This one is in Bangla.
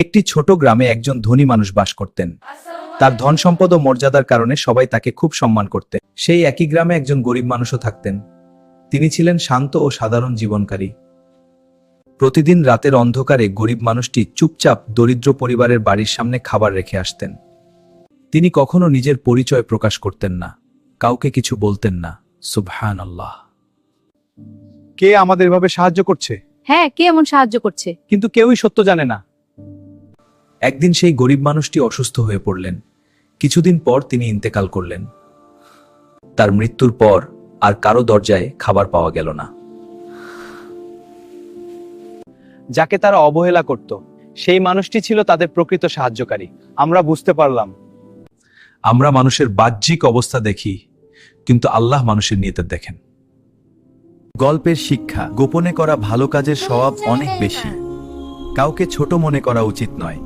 একটি ছোট গ্রামে একজন ধনী মানুষ বাস করতেন। তার ধন সম্পদ ও মর্যাদার কারণে সবাই তাকে খুব সম্মান করতেন। সেই একই গ্রামে একজন গরিব মানুষও থাকতেন। তিনি ছিলেন শান্ত ও সাধারণ জীবনকারী। প্রতিদিন রাতের অন্ধকারে গরিব মানুষটি চুপচাপ দরিদ্র পরিবারের বাড়ির সামনে খাবার রেখে আসতেন। তিনি কখনো নিজের পরিচয় প্রকাশ করতেন না, কাউকে কিছু বলতেন না। সুবহানাল্লাহ। কে আমাদের এভাবে সাহায্য করছে? হ্যাঁ, কে এমন সাহায্য করছে? কিন্তু কেউই সত্য জানে না। একদিন সেই গরিব মানুষটি অসুস্থ হয়ে পড়লেন। কিছুদিন পর তিনি ইন্তেকাল করলেন। তার মৃত্যুর পর আর কারো দরজায় খাবার পাওয়া গেল না। যাকে তারা অবহেলা করত, সেই মানুষটি ছিল তাদের প্রকৃত সাহায্যকারী। আমরা বুঝতে পারলাম। আমরা মানুষের বাহ্যিক অবস্থা দেখি, কিন্তু আল্লাহ মানুষের নিয়ত দেখেন। গল্পের শিক্ষা: গোপনে করা ভালো কাজের সওয়াব অনেক বেশি। কাউকে ছোট মনে করা উচিত নয়।